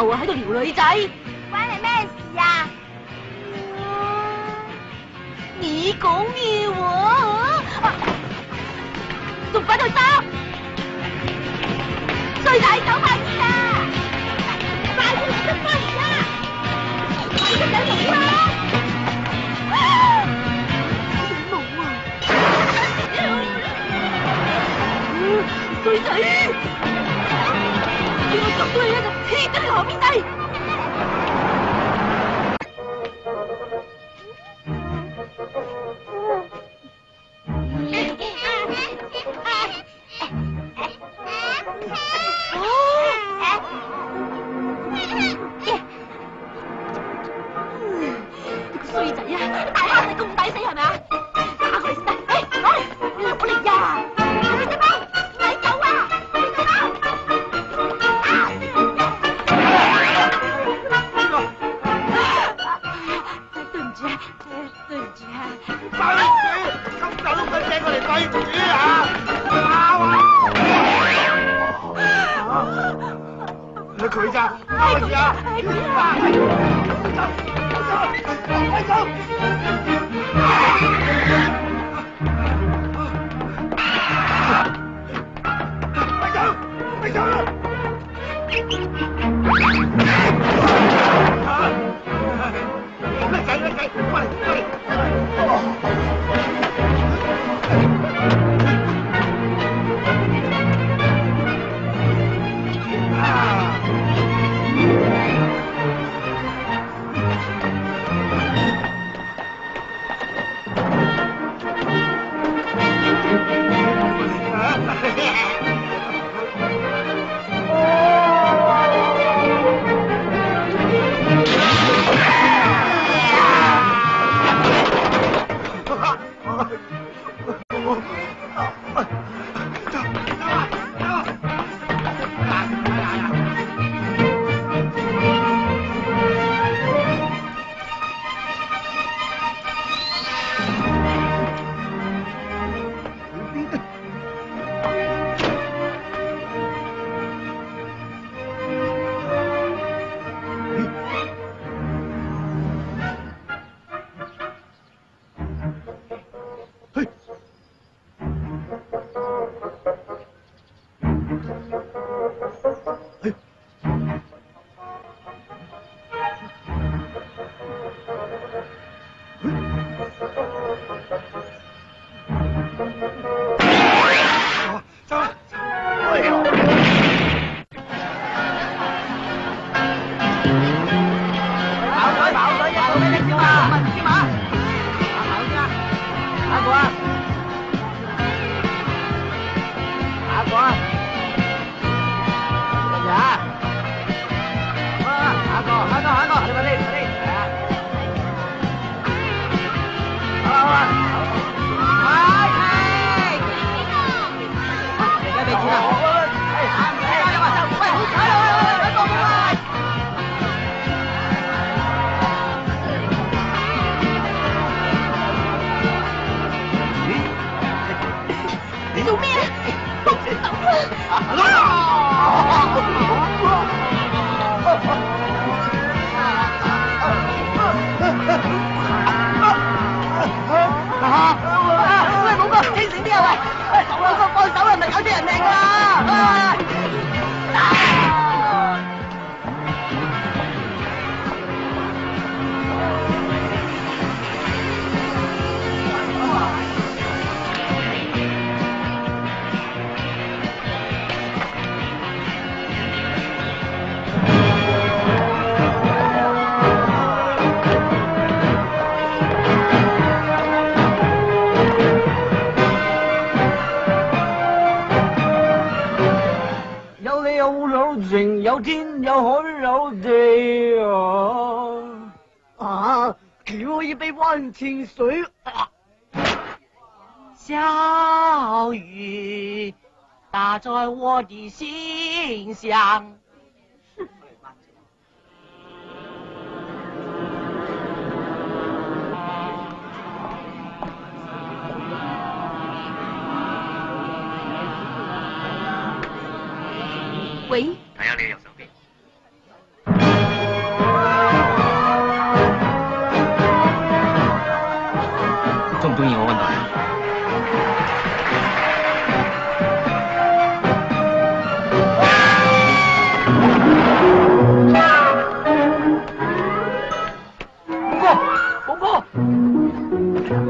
又喺度撩女仔，關你咩事啊？你講咩話？仲快去揸！衰仔，走快啲啊！快啲出翻嚟啦！快啲走龍啦！冇啊！衰仔，叫我捉到你咧就切咗你河邊仔！衰仔啊！大蝦仔咁抵死係咪啊？打佢嚟先得！攞嚟呀！你隻貓，咪走啊！你隻貓！對唔住啊，對唔住啊！對住，咁就碌佢借過嚟對住啊！係佢咋？係佢啊！係佢啊！快走！有天有海有地可以杯忘情水。小雨打在我的心上。喂，睇下你右手邊。夠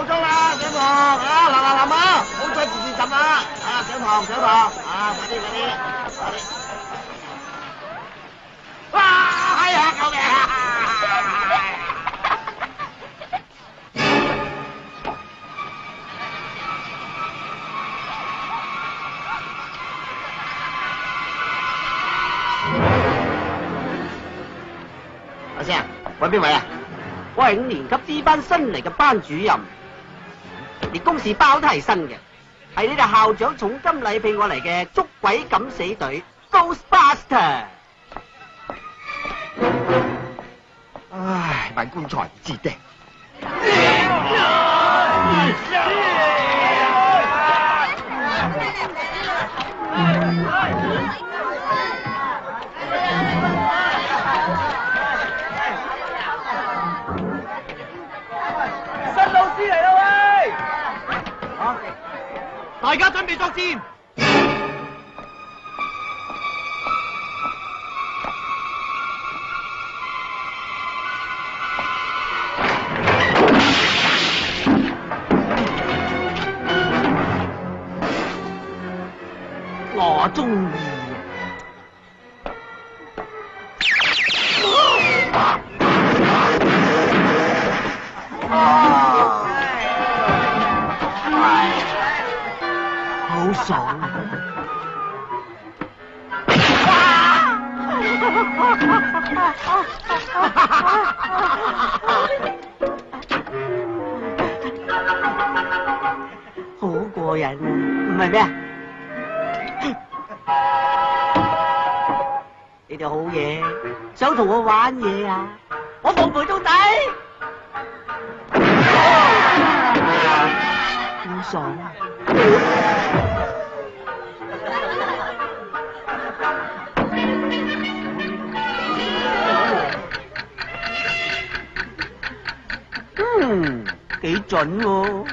鐘啦，上堂啊！嗱，唔好再自自浸啦！啊，上堂啊！快啲！哇！哎呀，救命啊！阿師啊，揾邊位啊？我係5年級 D 班新嚟嘅班主任，連公事包都係新嘅，係你哋校長重金禮聘我嚟嘅捉鬼敢死隊 Ghostbuster。唉，買棺材唔知釘。新老師嚟啦喂！大家準備作戰。我中意。好爽。好過癮啊，唔係咩啊？你哋好嘢，想同我玩嘢啊？我奉陪到底，好爽啊！幾準喎。